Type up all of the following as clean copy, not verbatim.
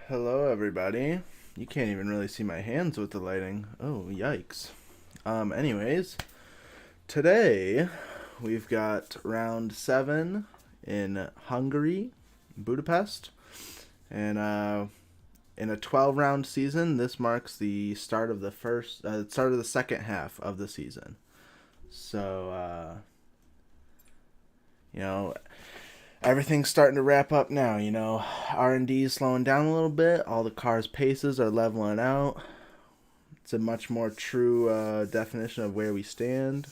Hello, everybody. You can't even really see my hands with the lighting. Oh, yikes. Anyways, today we've got round 7 in Hungary, Budapest, and in a 12-round season, this marks the start of the second half of the season. So, you know, everything's starting to wrap up now. R&D is slowing down a little bit. All the cars' paces are leveling out. It's a much more true definition of where we stand.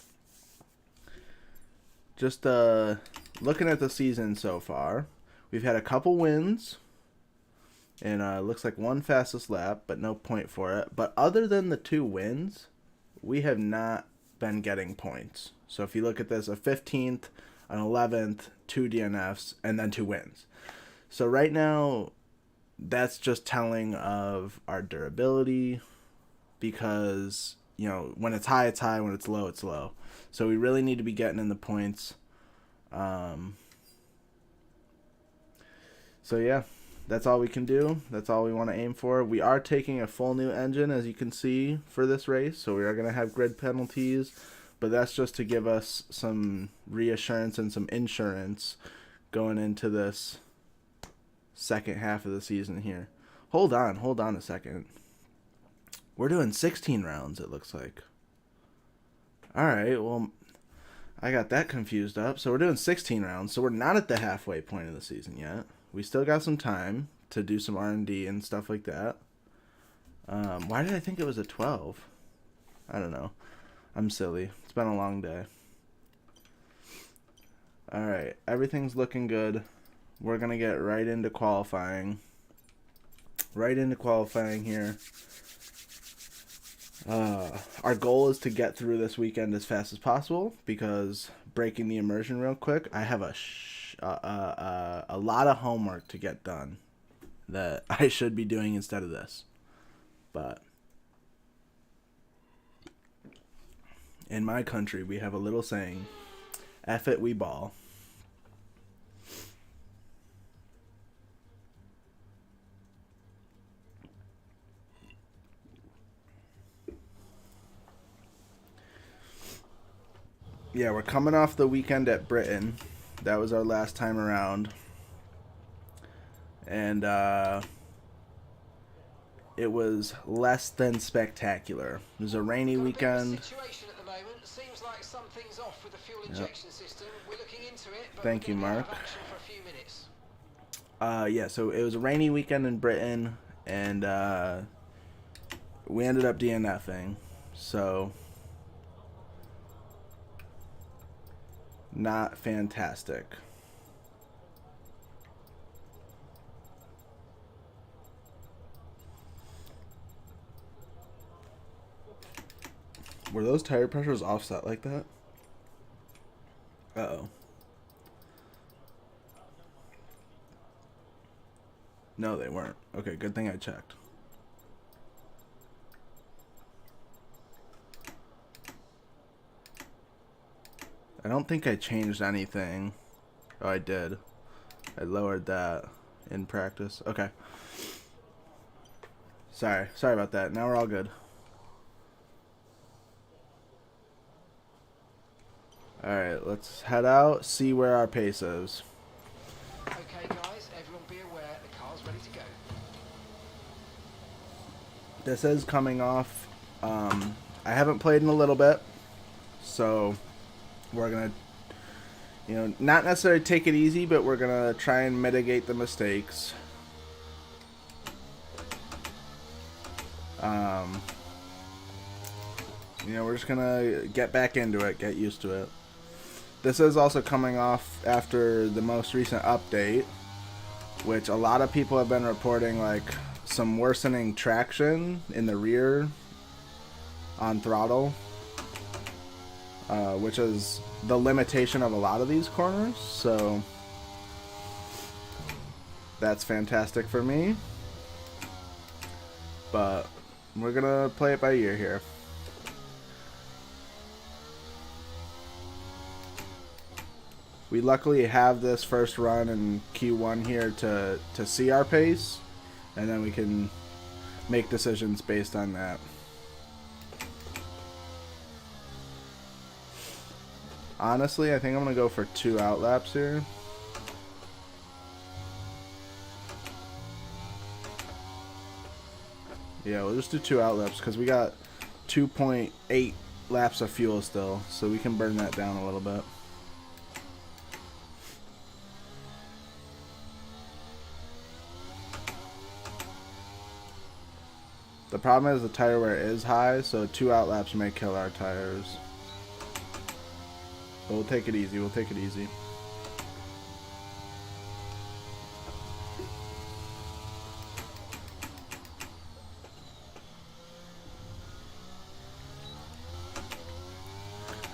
Just looking at the season so far, we've had a couple wins, and looks like one fastest lap, but no point for it. But other than the 2 wins, we have not been getting points. So if you look at this, a 15th, an 11th, 2 DNFs, and then 2 wins. So right now, that's just telling of our durability, because, when it's high, it's high. When it's low, it's low. So we really need to be getting in the points. So yeah, that's all we can do. That's all we want to aim for. We are taking a full new engine, as you can see, for this race. So we are going to have grid penalties. But that's just to give us some reassurance and some insurance going into this second half of the season here. Hold on a second. We're doing 16 rounds, it looks like. Alright, well, I got that confused up. So we're doing 16 rounds, so we're not at the halfway point of the season yet. We still got some time to do some R&D and stuff like that. Why did I think it was a 12? I don't know. I'm silly. It's been a long day. Alright, everything's looking good. We're going to get right into qualifying. Right into qualifying here. Our goal is to get through this weekend as fast as possible, because breaking the immersion real quick, I have a lot of homework to get done that I should be doing instead of this. But in my country, we have a little saying, F it, we ball. Yeah, we're coming off the weekend at Britain. That was our last time around. And it was less than spectacular. It was a rainy weekend. Thank you, Mark. Yeah, so it was a rainy weekend in Britain, and we ended up DNFing. So, not fantastic. Were those tire pressures offset like that? Uh-oh. No, they weren't. Okay, good thing I checked. I don't think I changed anything. Oh, I did. I lowered that in practice. Okay. Sorry about that. Now we're all good. Alright, let's head out, see where our pace is. Okay guys, everyone be aware, the car's ready to go. This is coming off. I haven't played in a little bit, so we're going to, not necessarily take it easy, but we're going to try and mitigate the mistakes. We're just going to get back into it, get used to it. This is also coming off after the most recent update, which a lot of people have been reporting some worsening traction in the rear on throttle, which is the limitation of a lot of these corners. So that's fantastic for me, but we're gonna play it by ear here. We luckily have this first run in Q1 here to see our pace, and then we can make decisions based on that. Honestly, I think I'm going to go for 2 out laps here. Yeah, we'll just do 2 out laps because we got 2.8 laps of fuel still, so we can burn that down a little bit. The problem is the tire wear is high, so 2 out laps may kill our tires. But we'll take it easy, we'll take it easy.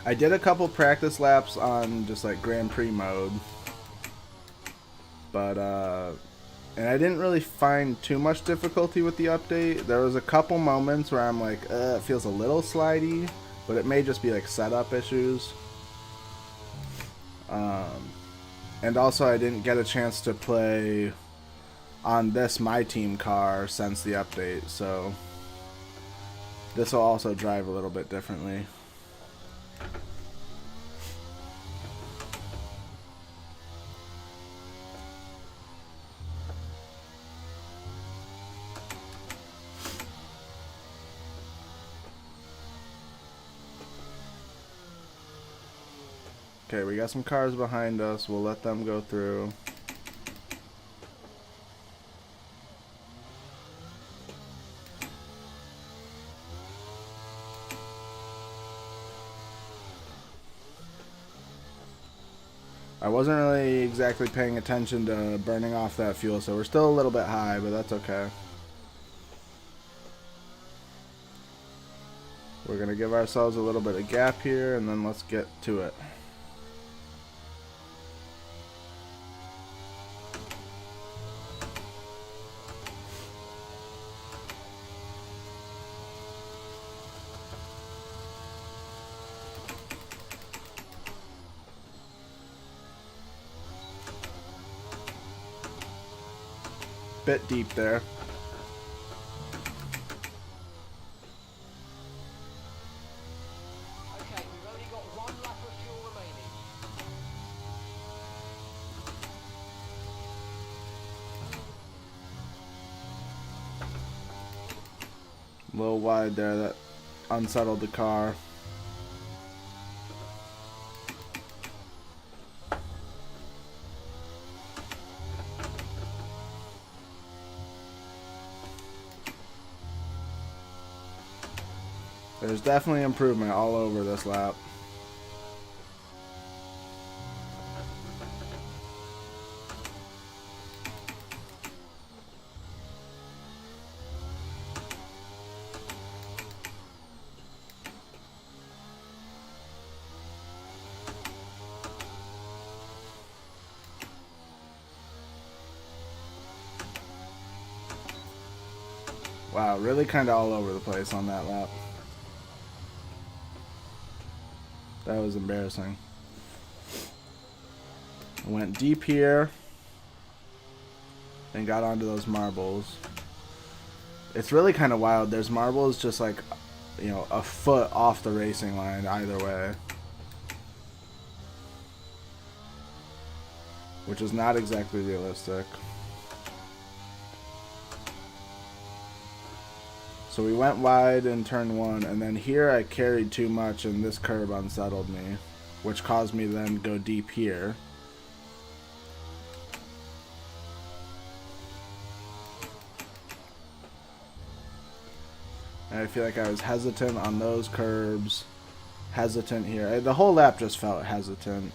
I did a couple practice laps on just like Grand Prix mode, but and I didn't really find too much difficulty with the update. There was a couple moments where I'm like, it feels a little slidey, but it may just be like setup issues. And also I didn't get a chance to play on this My Team car since the update, so this will also drive a little bit differently. Okay, we got some cars behind us. We'll let them go through. I wasn't really exactly paying attention to burning off that fuel, so we're still a little bit high, but that's okay. We're going to give ourselves a little bit of gap here, and then let's get to it. Bit deep there. Okay, we've only got 1 lap of fuel remaining. A little wide there, that unsettled the car. There's definitely improvement all over this lap. Wow, really kind of all over the place on that lap. That was embarrassing. I went deep here and got onto those marbles. It's really kind of wild. There's marbles just like, you know, a foot off the racing line either way, which is not exactly realistic. So we went wide in turn 1, and then here I carried too much and this curb unsettled me, which caused me to then go deep here. And I feel like I was hesitant on those curbs, hesitant here. The whole lap just felt hesitant.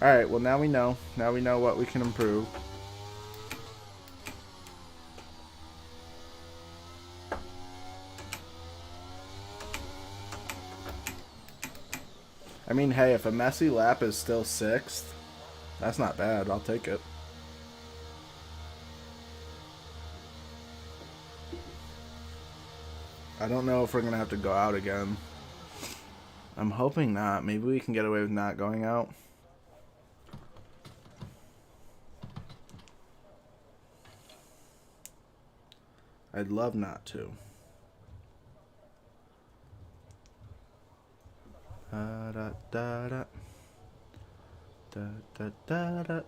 Alright, well now we know. Now we know what we can improve. I mean, hey, if a messy lap is still 6th, That's not bad. I'll take it. I don't know if we're going to have to go out again. I'm hoping not. Maybe we can get away with not going out. I'd love not to. Da da da da. Da da da da.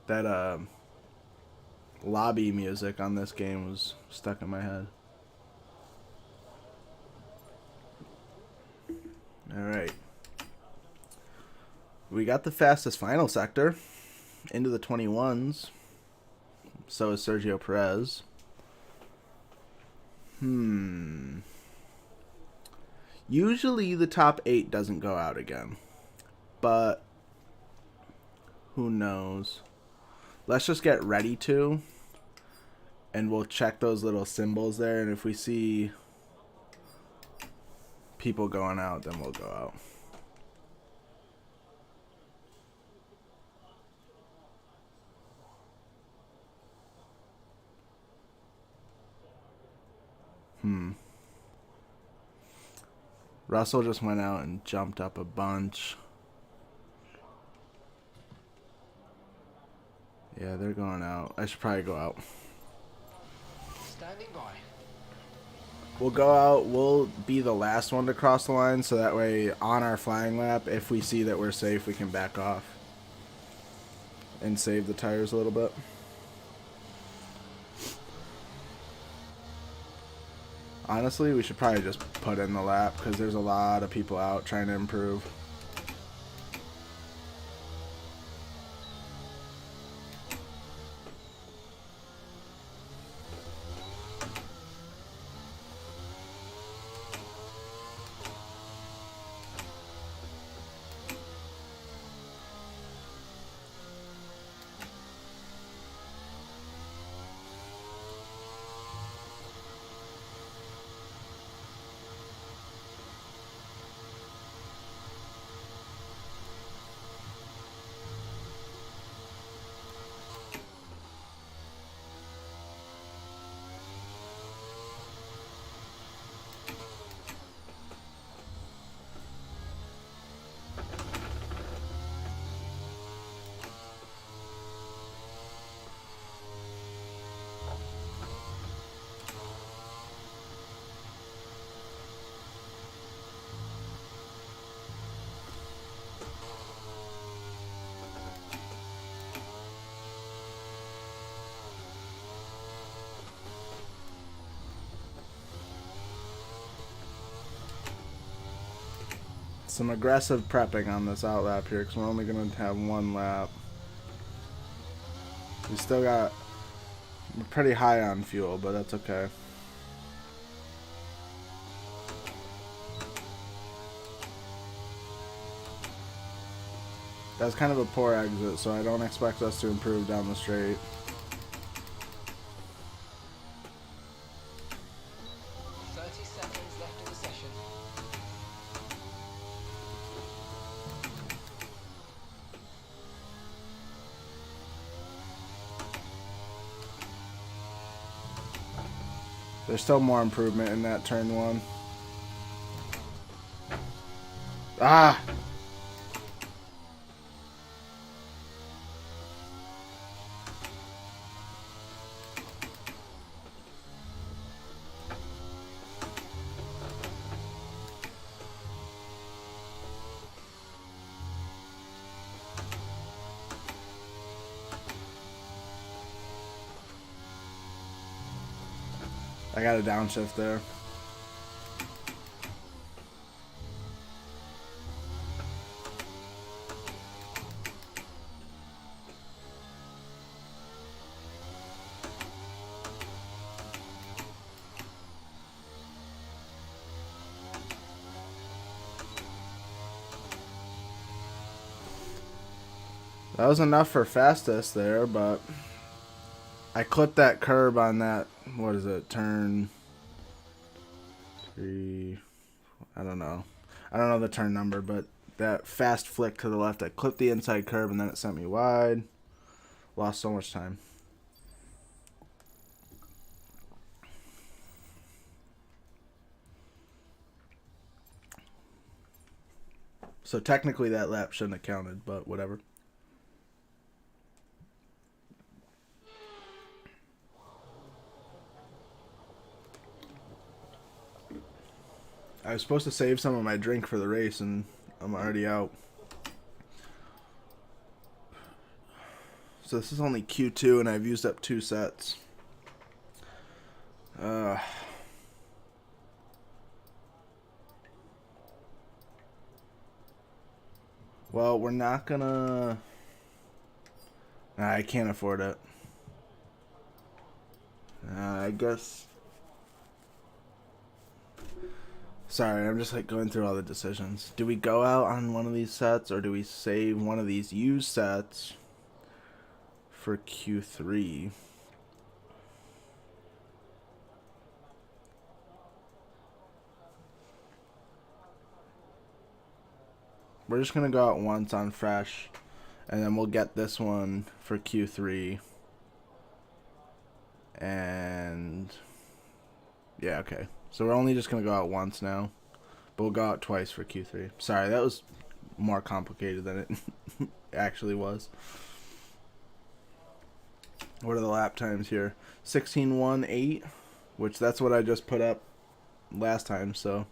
That lobby music on this game was stuck in my head. Alright. We got the fastest final sector into the 21s. So is Sergio Perez. Usually the top 8 doesn't go out again. But who knows? Let's just get ready to. And we'll check those little symbols there. And if we see people going out, then we'll go out. Russell just went out and jumped up a bunch. Yeah, they're going out. I should probably go out. Standing by. We'll go out. We'll be the last one to cross the line, so that way on our flying lap, if we see that we're safe, we can back off and save the tires a little bit. Honestly, we should probably just put in the lap because there's a lot of people out trying to improve. Some aggressive prepping on this out lap here because we're only going to have one lap. We still got... We're pretty high on fuel, but that's okay. That's kind of a poor exit, so I don't expect us to improve down the straight. There's still more improvement in that turn 1. Ah! I got a downshift there. That was enough for fastest there, but I clipped that curb on that, what is it, turn 3, I don't know the turn number, but that fast flick to the left, I clipped the inside curb and then it sent me wide. Lost so much time. So technically that lap shouldn't have counted, but whatever. I was supposed to save some of my drink for the race and I'm already out. So this is only Q2 and I've used up 2 sets. Well, we're not gonna... I can't afford it. I guess... Sorry, I'm just like going through all the decisions. Do we go out on one of these sets or do we save one of these used sets for Q3? We're just going to go out once on fresh and then we'll get this one for Q3. And yeah, okay. So we're only just going to go out once now. But we'll go out twice for Q3. Sorry, that was more complicated than it actually was. What are the lap times here? 16:1:8, which that's what I just put up last time, so.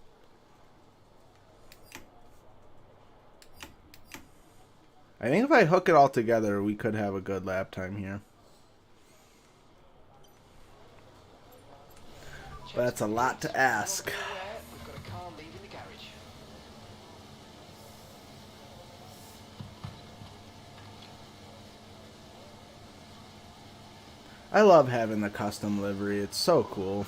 I think if I hook it all together, we could have a good lap time here. But that's a lot to ask. We've got a car leaving the garage. I love having the custom livery. It's so cool.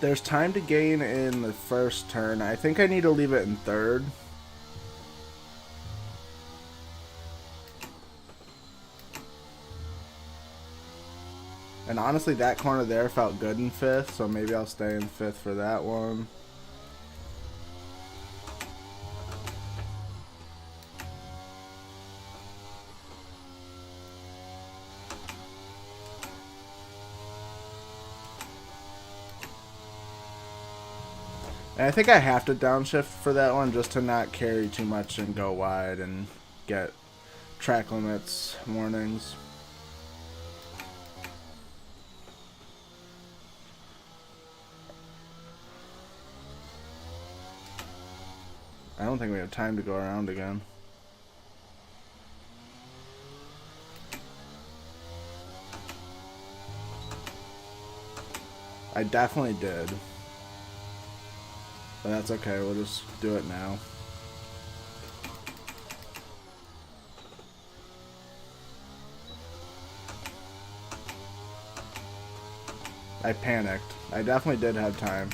There's time to gain in the first turn. I think I need to leave it in third. And honestly, that corner there felt good in fifth, so maybe I'll stay in fifth for that one. And I think I have to downshift for that one just to not carry too much and go wide and get track limits warnings. I don't think we have time to go around again. I definitely did. But that's okay, we'll just do it now. I panicked. I definitely did have time.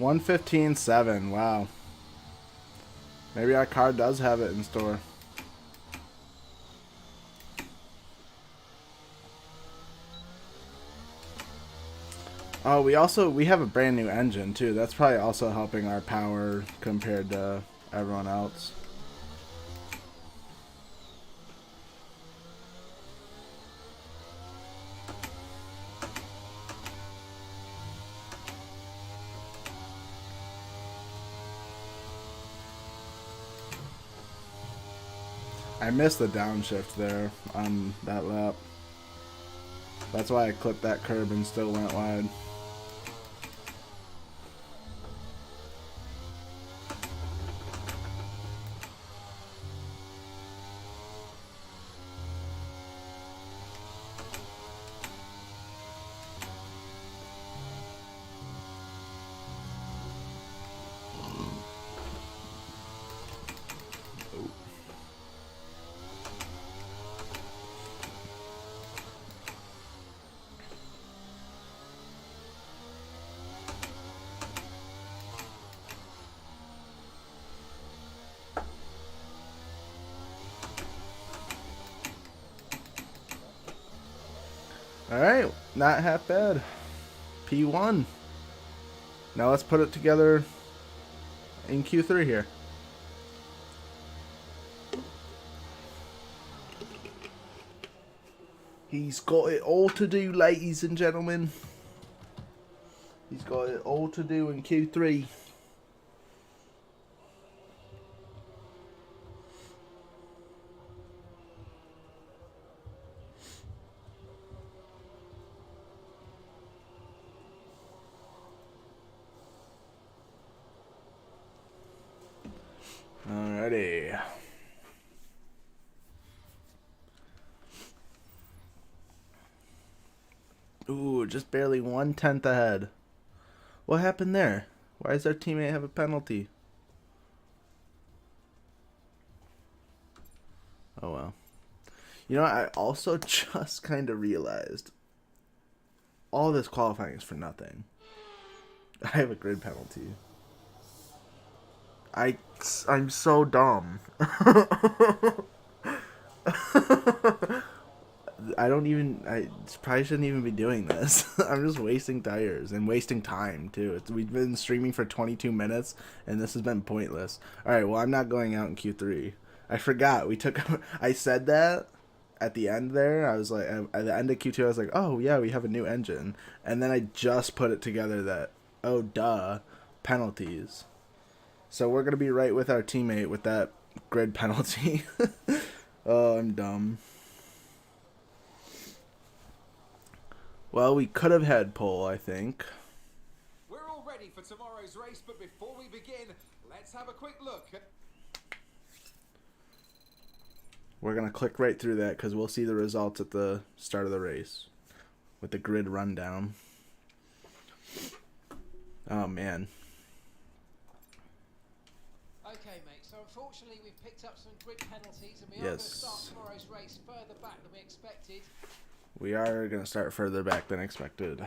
$115.7. Wow. Maybe our car does have it in store. Oh, we have a brand new engine too. That's probably also helping our power compared to everyone else. I missed the downshift there on that lap. That's why I clipped that curb and still went wide. Alright, not half bad. P1. Now let's put it together in Q3 here. He's got it all to do, ladies and gentlemen. He's got it all to do in Q3. Alrighty. Ooh, just barely 1/10 ahead. What happened there? Why does our teammate have a penalty? Oh well. You know, I also just kind of realized all this qualifying is for nothing. I have a grid penalty. I'm so dumb. I probably shouldn't even be doing this. I'm just wasting tires and wasting time too. We've been streaming for 22 minutes and this has been pointless. Alright, well, I'm not going out in Q3. I forgot. I said that at the end there. I was like, at the end of Q2, I was like, oh yeah, we have a new engine. And then I just put it together that, oh duh, penalties. So we're going to be right with our teammate with that grid penalty. Oh, I'm dumb. Well, we could have had pole, I think. We're all ready for tomorrow's race, but before we begin, let's have a quick look. We're going to click right through that because we'll see the results at the start of the race with the grid rundown. Oh, man. Okay, mate, so unfortunately we've picked up some grid penalties and we are going to start tomorrow's race further back than we expected. We are going to start further back than expected.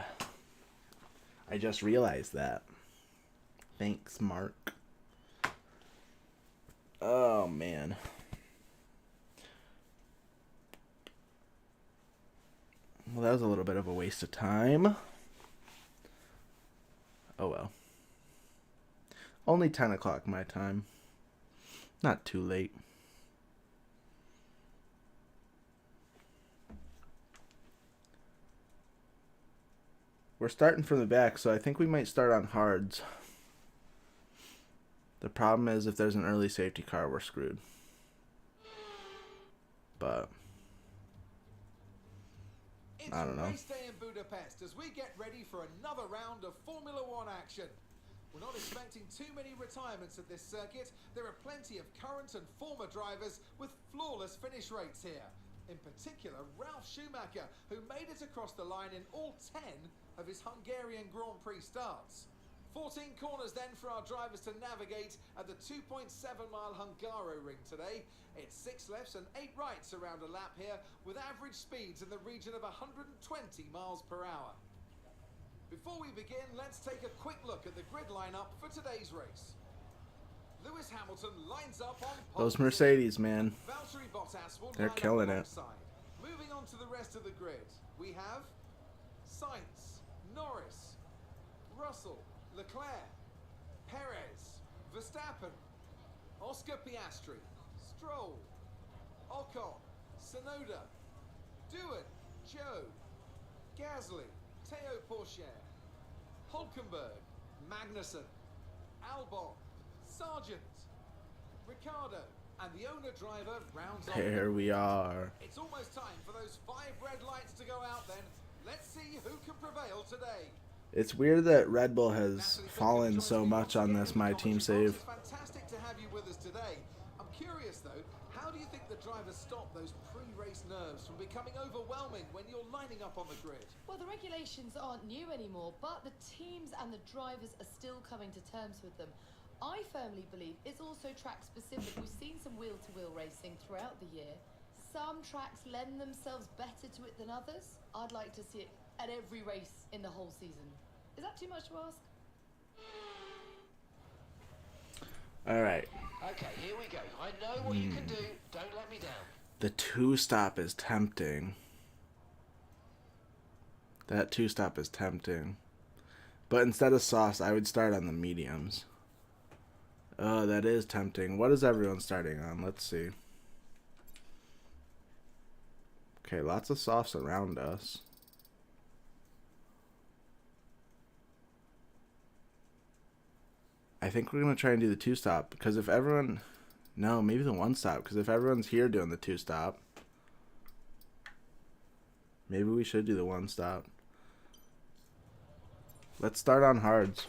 I just realized that. Thanks, Mark. Oh, man. Well, that was a little bit of a waste of time. Oh, well. Only 10 o'clock my time. Not too late. We're starting from the back, so I think we might start on hards. The problem is if there's an early safety car, we're screwed. But I don't know. It's race day in Budapest as we get ready for another round of Formula One action. We're not expecting too many retirements at this circuit. There are plenty of current and former drivers with flawless finish rates here. In particular, Ralf Schumacher, who made it across the line in all 10 of his Hungarian Grand Prix starts. 14 corners then for our drivers to navigate at the 2.7-mile Hungaro ring today. It's 6 lefts and 8 rights around a lap here, with average speeds in the region of 120 miles per hour. Before we begin, let's take a quick look at the grid lineup for today's race. Lewis Hamilton lines up on Those Mercedes, man. Valtteri Bottas will They're line up killing it. alongside. Moving on to the rest of the grid, we have Sainz, Norris, Russell, Leclerc, Perez, Verstappen, Oscar Piastri, Stroll, Ocon, Tsunoda, Doohan, Joe, Gasly, Teo Porcher, Hulkenberg, Magnussen, Albon, Sargent, Ricciardo, and the owner-driver rounds off. There we are. It's almost time for those 5 red lights to go out then. Let's see who can prevail today. It's weird that Red Bull has fallen so much on this My Team Save. It's fantastic to have you with us today. I'm curious though, how do you think the drivers stop those pre-race nerves from becoming overwhelming when you're lining up on the grid? Well, the regulations aren't new anymore, but the teams and the drivers are still coming to terms with them. I firmly believe it's also track specific. We've seen some wheel-to-wheel racing throughout the year. Some tracks lend themselves better to it than others. I'd like to see it at every race in the whole season. Is that too much to ask? Alright. Okay, here we go. I know what you can do. Don't let me down. The 2-stop is tempting. That 2-stop is tempting. But instead of softs, I would start on the mediums. Oh, that is tempting. What is everyone starting on? Let's see. Okay, lots of softs around us. I think we're going to try and do the 2-stop. Because if everyone... No, maybe the 1-stop. Because if everyone's here doing the 2-stop... Maybe we should do the 1-stop. Let's start on hards.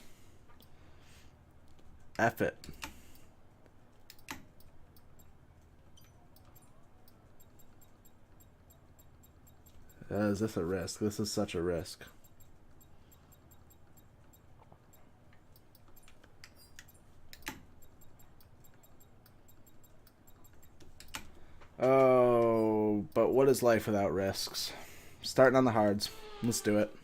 F it. Is this a risk? This is such a risk. Oh, but what is life without risks? Starting on the hards. Let's do it.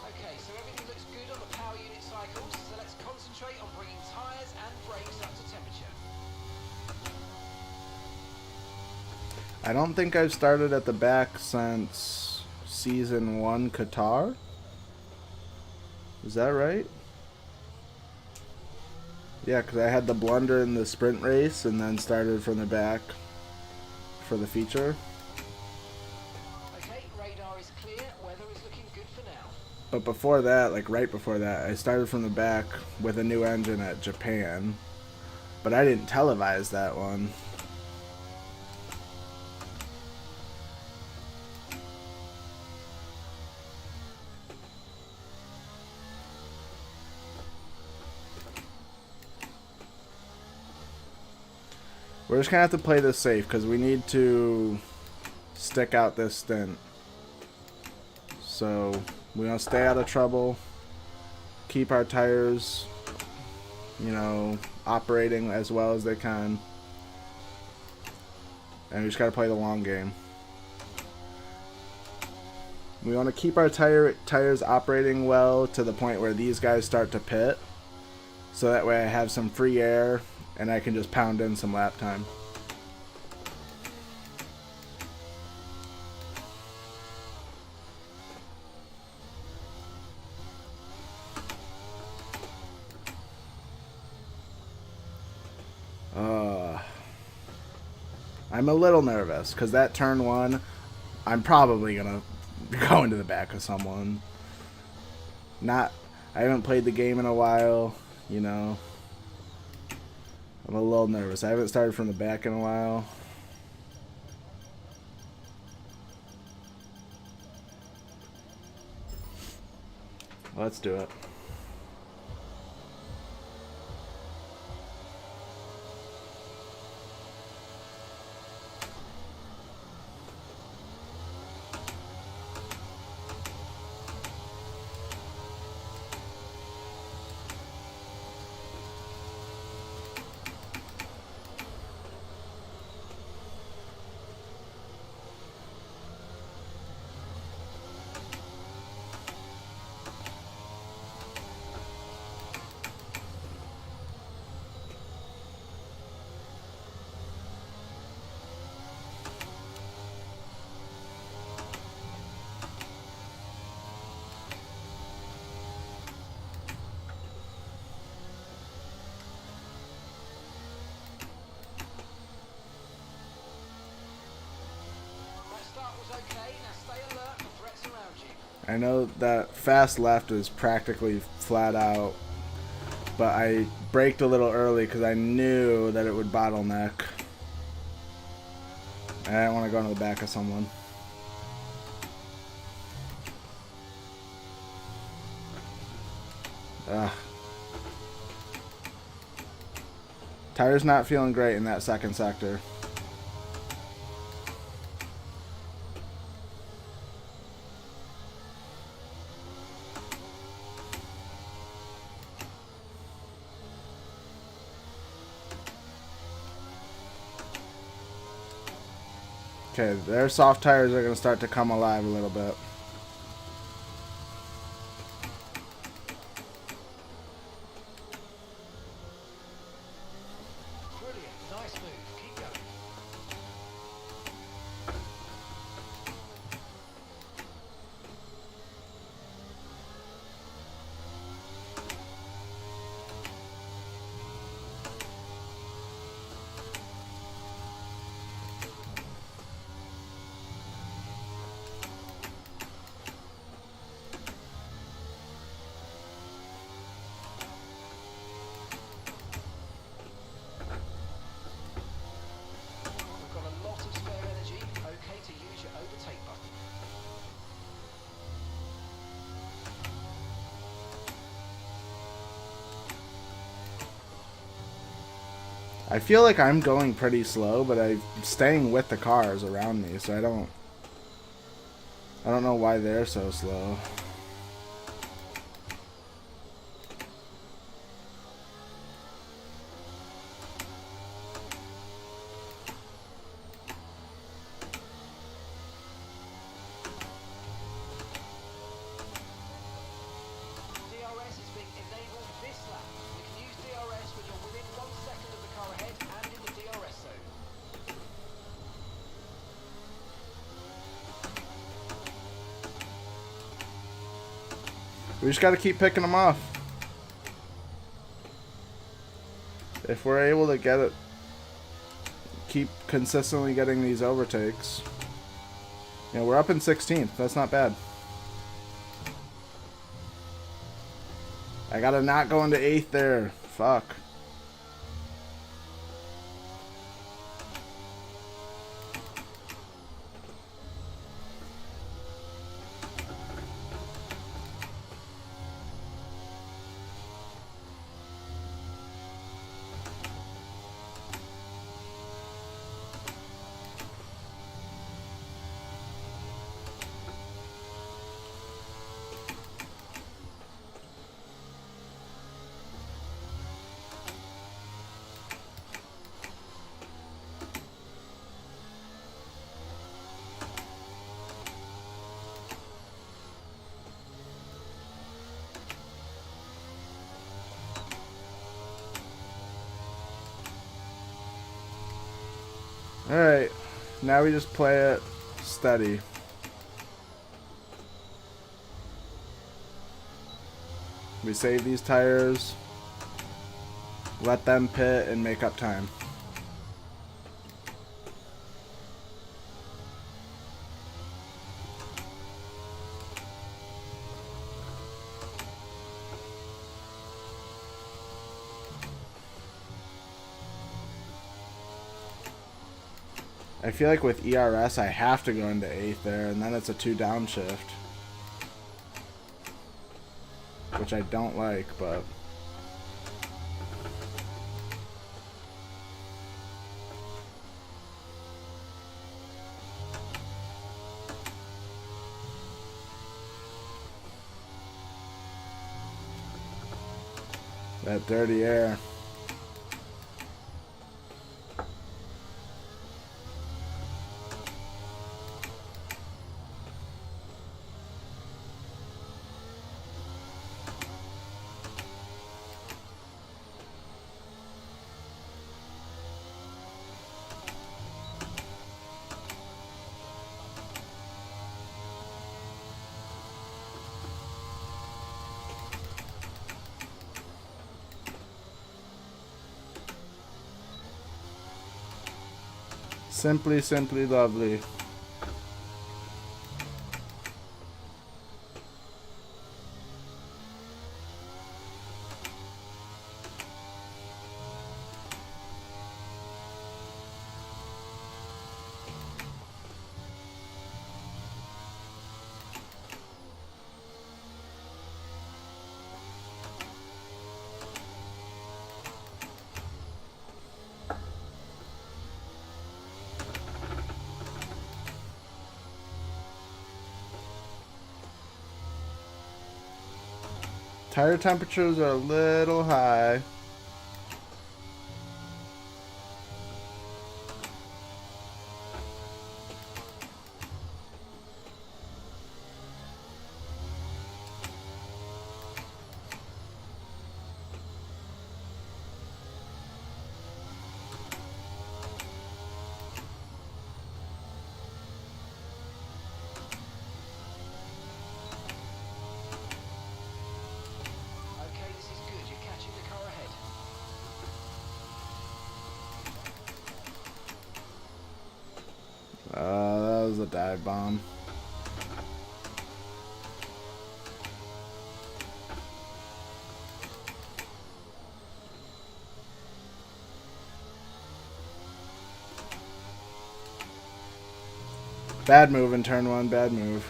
Okay, so everything looks good on the power unit cycles, so let's concentrate on bringing tyres and brakes up to temperature. I don't think I've started at the back since Season 1 Qatar. Is that right? Yeah, because I had the blunder in the sprint race and then started from the back for the feature. Okay, radar is clear, weather is looking good for now. But before that, like right before that, I started from the back with a new engine at Japan. But I didn't televise that one. We're just gonna have to play this safe because we need to stick out this stint. So we want to stay out of trouble, keep our tires, you know, operating as well as they can, and we just gotta play the long game. We want to keep our tires operating well to the point where these guys start to pit, so that way I have some free air and I can just pound in some lap time. I'm a little nervous because that turn 1, I'm probably gonna go into the back of someone. I haven't played the game in a while, you know. I'm a little nervous. I haven't started from the back in a while. Let's do it. start was okay. Now stay alert for threats around you. I know that fast left is practically flat out, but I braked a little early because I knew that it would bottleneck. I didn't want to go into the back of someone. Ugh. Tire's not feeling great in that second sector. Okay, their soft tires are going to start to come alive a little bit. Brilliant. Nice move. Keep going. We've got a lot of spare energy. Okay to use your overtake button. I feel like I'm going pretty slow, but I'm staying with the cars around me, so I don't know why they're so slow. DRS is being enabled this lap. You can use DRS when you're within 1 second of the car ahead and in the DRS zone. We just got to keep picking them off. If we're able to get it, keep consistently getting these overtakes. You know, we're up in 16th. That's not bad. I gotta not go into 8th there. Fuck. Alright, now we just play it steady. We save these tires, let them pit, and make up time. I feel like with ERS I have to go into 8th there, and then it's a 2 downshift. Which I don't like, but... that dirty air. Simply, simply lovely. Tire temperatures are a little high. Okay, this is good. You're catching the car ahead. That was a dive bomb. Bad move in turn one, bad move.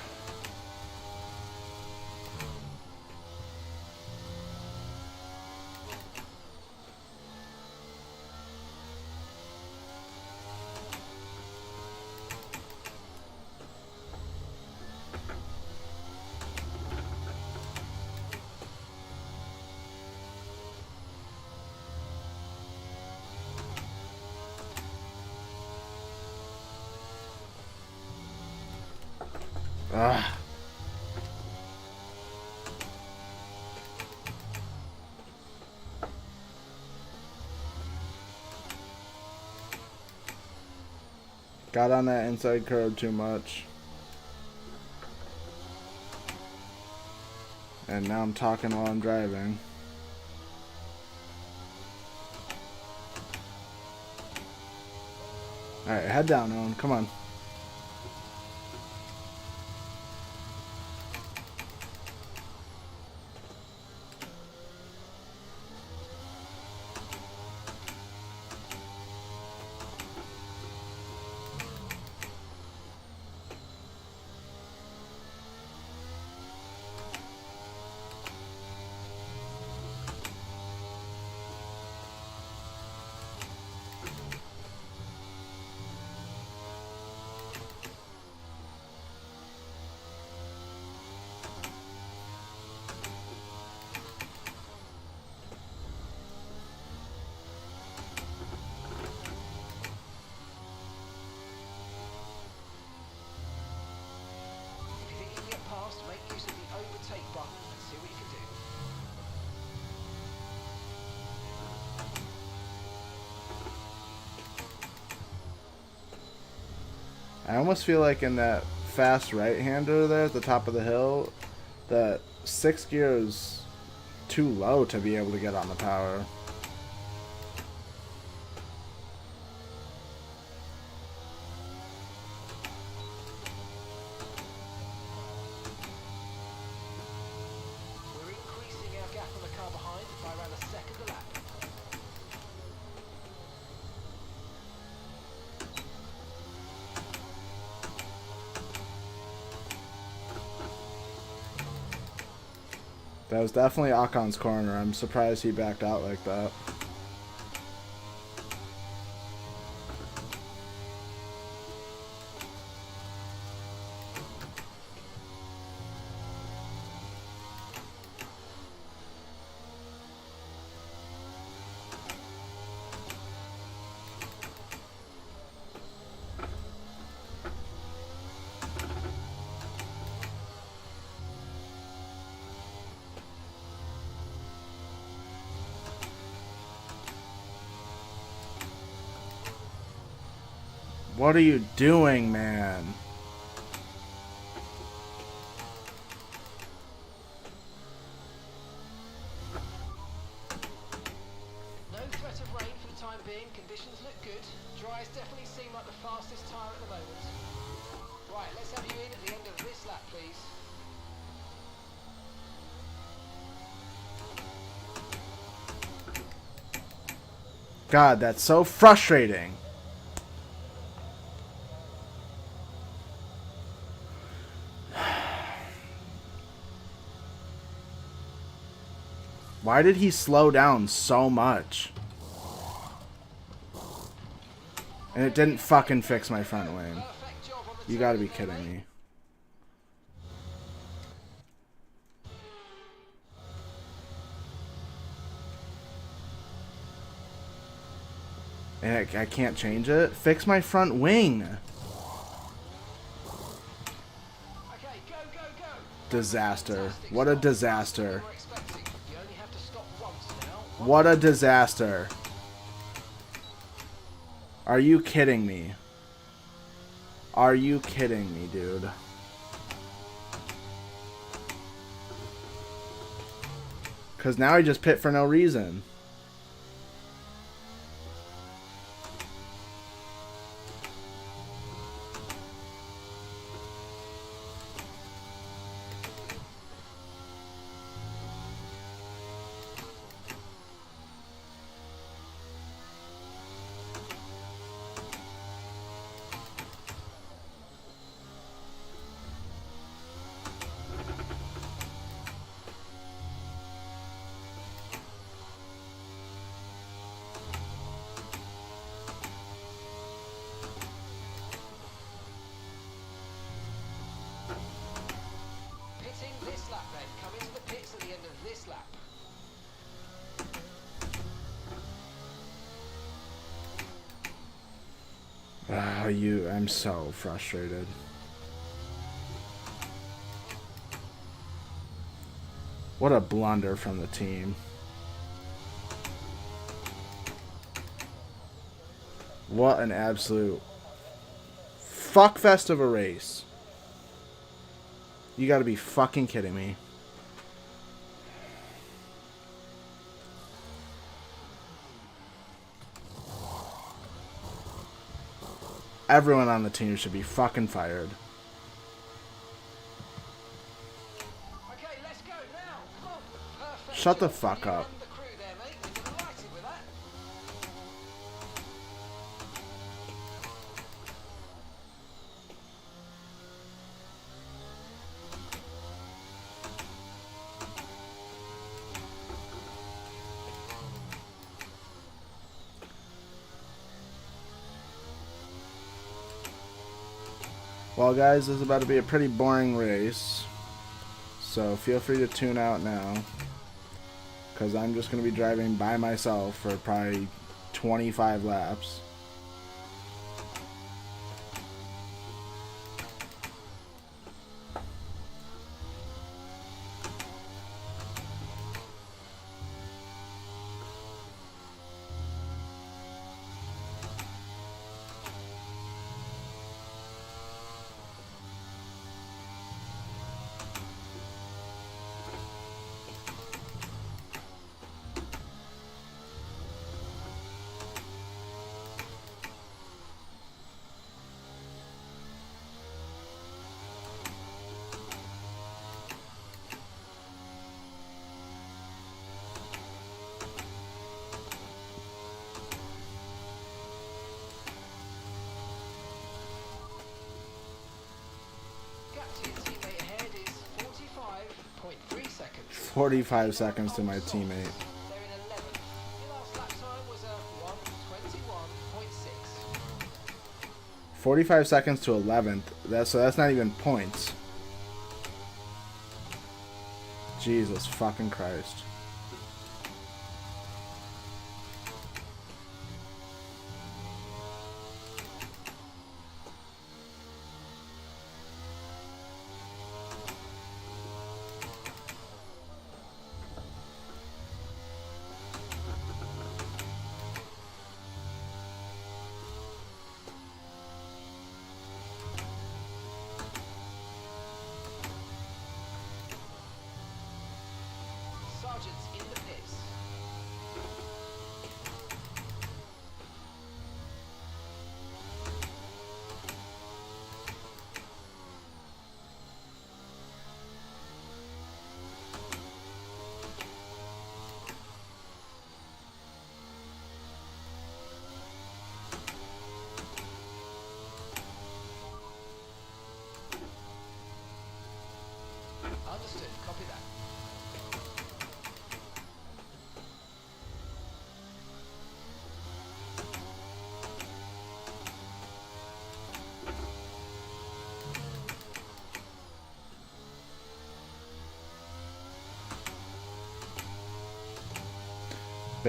Ah. Got on that inside curb too much. And now I'm talking while I'm driving. Alright, head down, Owen. Come on. If you think you can get past, make use of the overtake button and see what you can do. I almost feel like in that fast right-hander there at the top of the hill, that 6th gear is too low to be able to get on the power. We're increasing our gap on the car behind by around a second a lap. That was definitely Ocon's corner. I'm surprised he backed out like that. What are you doing, man? No threat of rain for the time being. Conditions look good. Dries definitely seem like the fastest tyre at the moment. Right, let's have you in at the end of this lap, please. God, that's so frustrating. Why did he slow down so much? And it didn't fucking fix my front wing. Perfect job on the You gotta be turn there, kidding mate. me. And I can't change it. Fix my front wing. Okay, go, go, go. Disaster. Fantastic What a stop. disaster. We were expecting. You only have to stop once now. What a disaster. Are you kidding me? Are you kidding me, dude? Because now I just pit for no reason. Pitting this lap then. Come into the pits at the end of this lap. I'm so frustrated. What a blunder from the team. What an absolute fuckfest of a race. You gotta be fucking kidding me. Everyone on the team should be fucking fired. Okay, let's go now. Come on. Perfect. Shut the job. fuck You up. and the crew there, mate. We're delighted with that. Well, guys, this is about to be a pretty boring race. So feel free to tune out now. Because I'm just going to be driving by myself for probably 25 laps. Gap to your teammate ahead is 45.3 seconds. 45 seconds to my teammate. They're in 11th. Your last lap time was a 1:21.6. 45 seconds to 11th. So that's not even points. Jesus fucking Christ. Sergeant,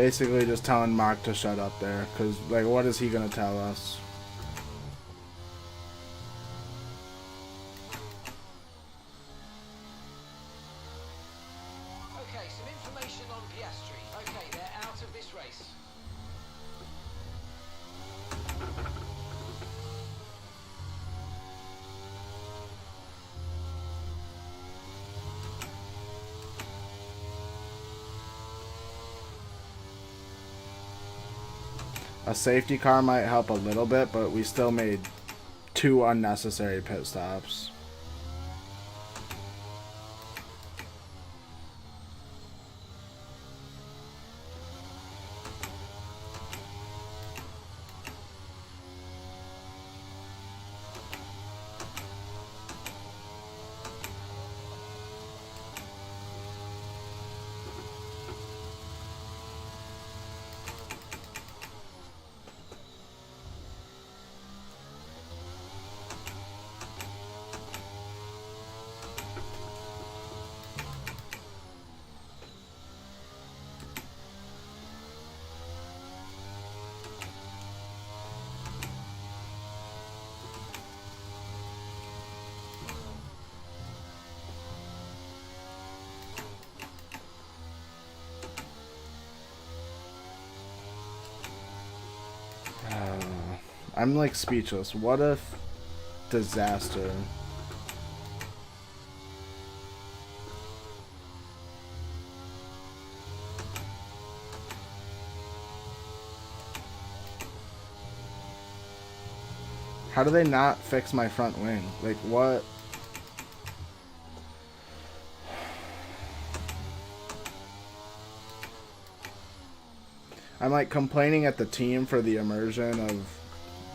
Basically just telling Mark to shut up there, because, like, what is he going to tell us? Okay, some information on Piastri. Okay, they're out of this race. A safety car might help a little bit, but we still made 2 unnecessary pit stops. I'm like speechless. What a disaster. How do they not fix my front wing? Like, what? I'm like complaining at the team for the immersion of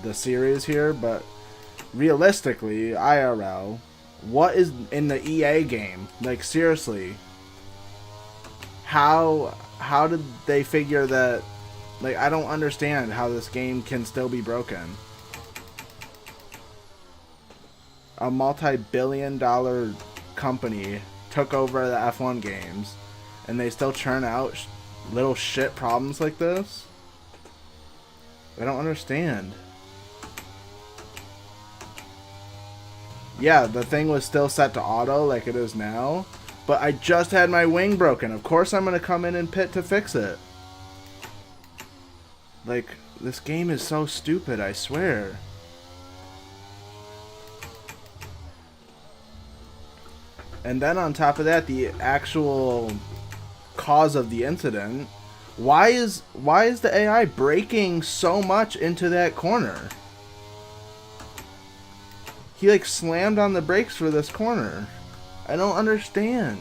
the series here, but realistically, IRL, what is in the EA game? Like, seriously, how did they figure that? Like, I don't understand how this game can still be broken. A multi-billion-dollar company took over the F1 games, and they still churn out little shit problems like this? I don't understand. Yeah, the thing was still set to auto like it is now, but I just had my wing broken. Of course I'm going to come in and pit to fix it. Like, this game is so stupid, I swear. And then on top of that, the actual cause of the incident, why is the AI braking so much into that corner? He like slammed on the brakes for this corner. I don't understand.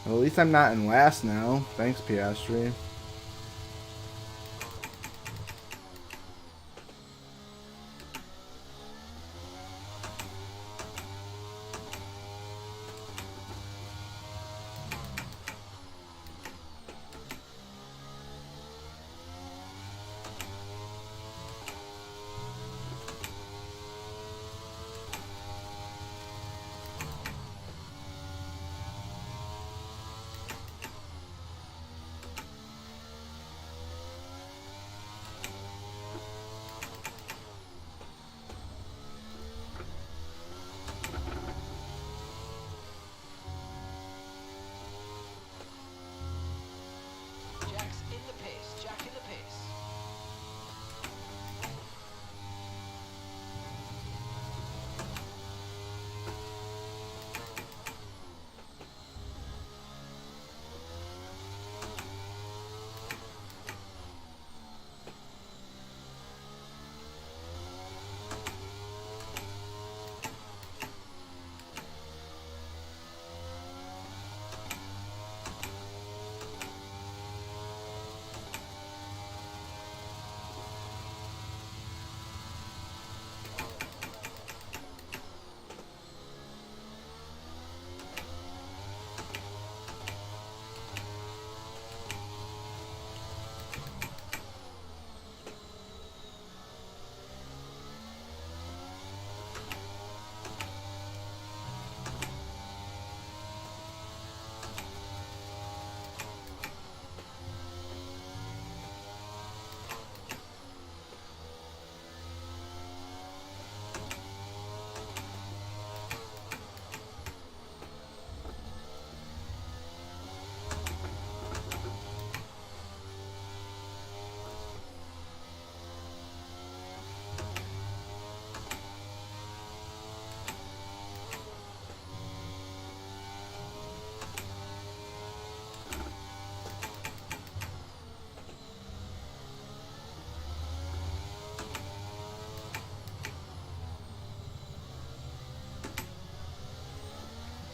Well, at least I'm not in last now. Thanks, Piastri.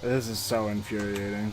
This is so infuriating.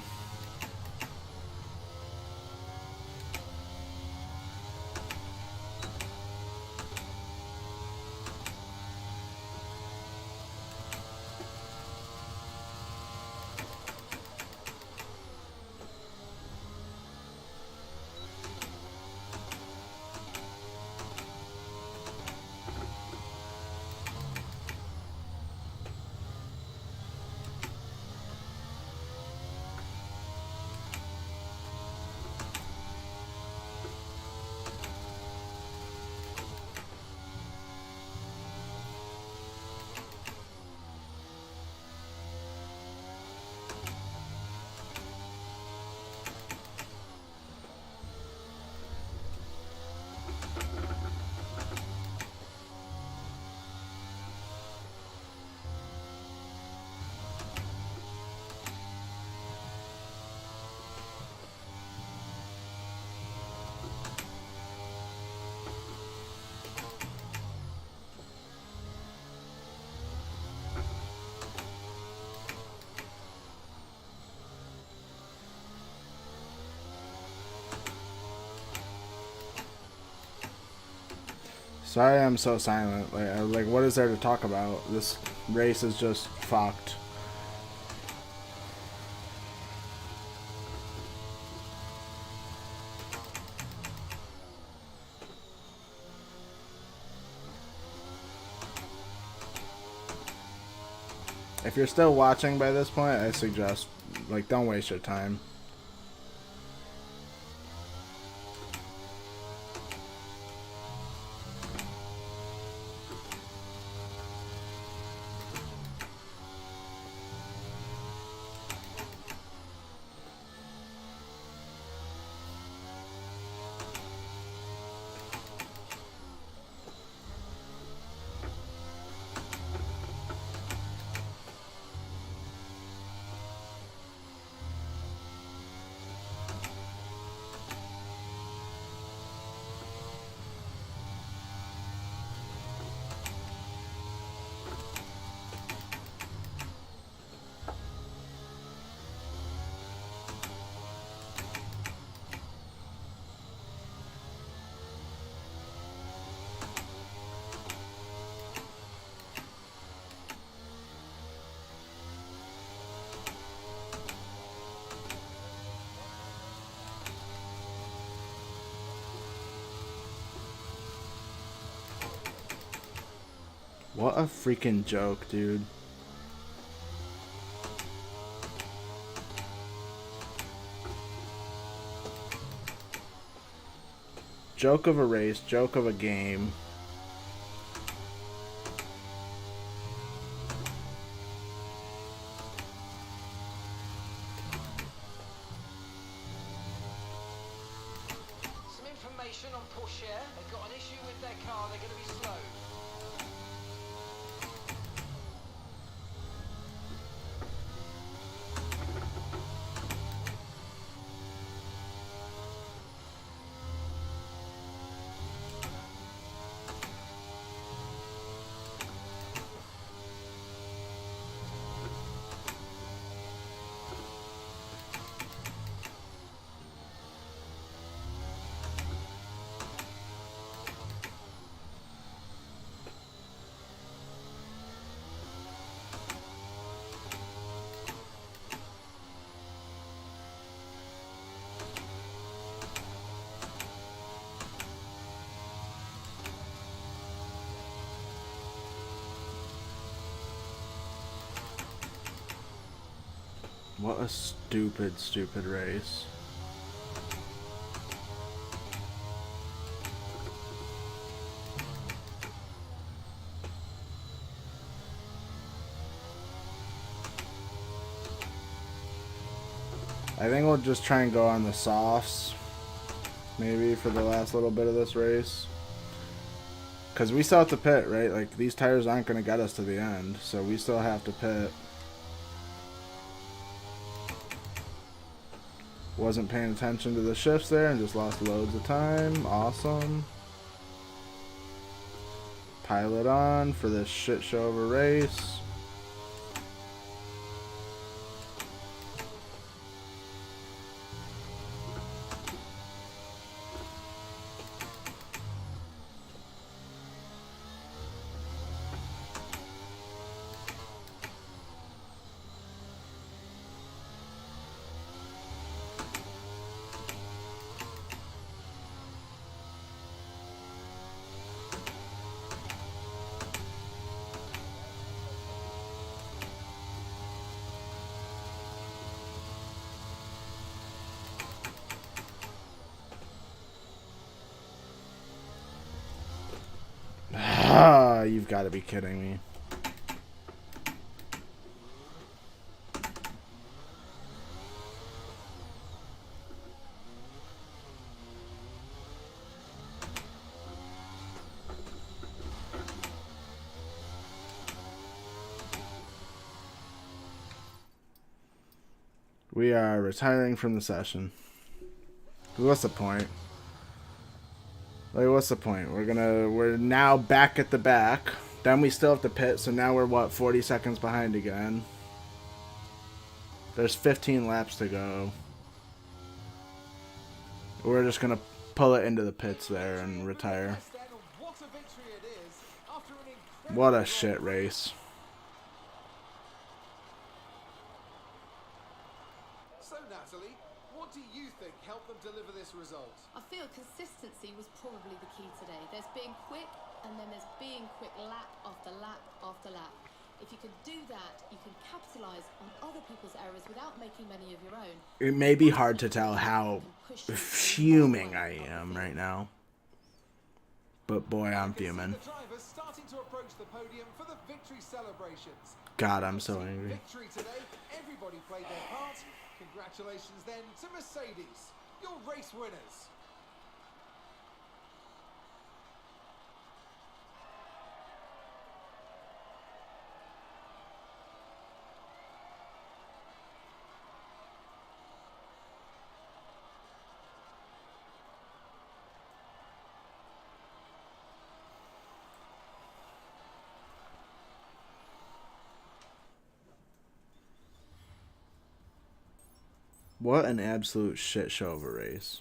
Sorry I'm so silent. Like, what is there to talk about? This race is just fucked. If you're still watching by this point, I suggest, like, don't waste your time. What a freaking joke, dude. Joke of a race, joke of a game. Some information on Porsche. They've got an issue with their car. They're going to be slow. What a stupid, stupid race. I think we'll just try and go on the softs, maybe, for the last little bit of this race. Because we still have to pit, right? Like, these tires aren't going to get us to the end, so we still have to pit. Wasn't paying attention to the shifts there and just lost loads of time. Awesome. Pile it on for this shit show of a race. You've got to be kidding me. We are retiring from the session. What's the point? Like, what's the point? We're now back at the back. Then we still have to pit, so now we're, what, 40 seconds behind again. There's 15 laps to go. We're just going to pull it into the pits there and retire. What a shit race. So, Natalie, what do you think helped them deliver this result? I feel consistency was probably the key today. There's being quick, and then there's being quick lap after lap after lap. If you can do that, you can capitalise on other people's errors without making many of your own. It may be hard to tell how fuming I am right now. But boy, I'm fuming. The drivers starting to approach the podium for the victory celebrations. God, I'm so angry. Victory today. Everybody played their part. Congratulations then to Mercedes, your race winners. What an absolute shit show of a race.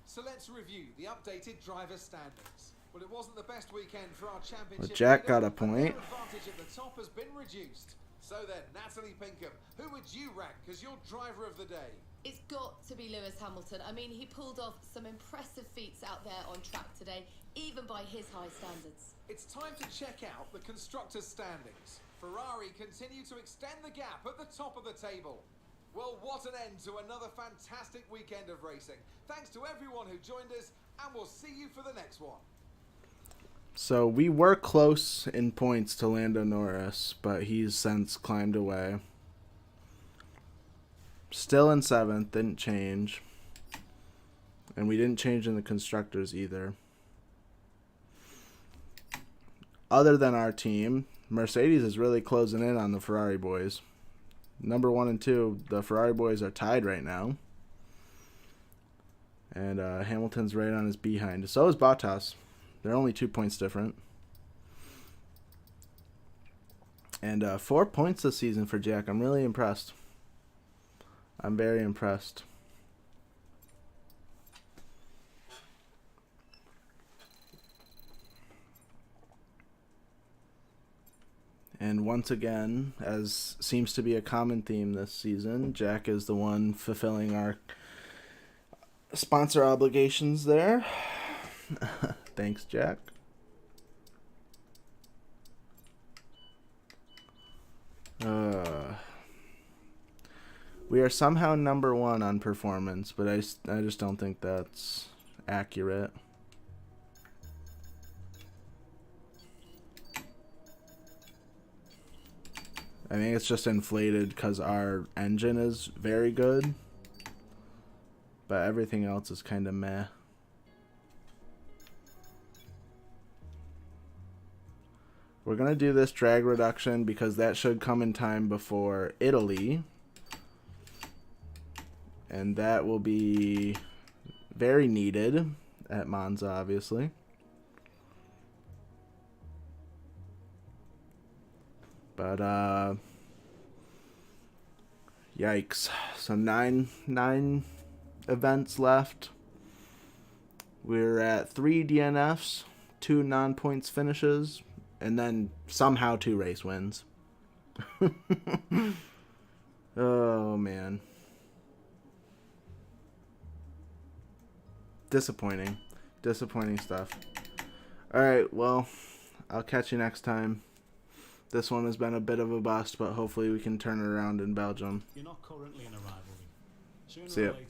So let's review the updated driver standings. Well, it wasn't the best weekend for our championship. Well, Jack leader, got a but their point. advantage at the top has been reduced. So then, Natalie Pinkham, who would you rank as your driver of the day? It's got to be Lewis Hamilton. I mean, he pulled off some impressive feats out there on track today, even by his high standards. It's time to check out the constructors' standings. Ferrari continue to extend the gap at the top of the table. Well, what an end to another fantastic weekend of racing. Thanks to everyone who joined us, and we'll see you for the next one. So we were close in points to Lando Norris, but he's since climbed away. Still in 7th, didn't change. And we didn't change in the constructors either. Other than our team, Mercedes is really closing in on the Ferrari boys. Number 1 and 2, the Ferrari boys are tied right now. And Hamilton's right on his behind. So is Bottas. They're only 2 points different. And 4 points this season for Jack. I'm really impressed. I'm very impressed. And once again, as seems to be a common theme this season, Jack is the one fulfilling our sponsor obligations there. Thanks, Jack. We are somehow number 1 on performance, but I just don't think that's accurate. I think it's just inflated because our engine is very good, but everything else is kind of meh. We're going to do this drag reduction because that should come in time before Italy. And that will be very needed at Monza, obviously. But, yikes. So nine events left. We're at 3 DNFs, 2 non-points finishes, and then somehow 2 race wins. Oh, man. Disappointing. Disappointing stuff. Alright, well, I'll catch you next time. This one has been a bit of a bust, but hopefully we can turn it around in Belgium. You're not currently in a rivalry. Sooner See ya. or later,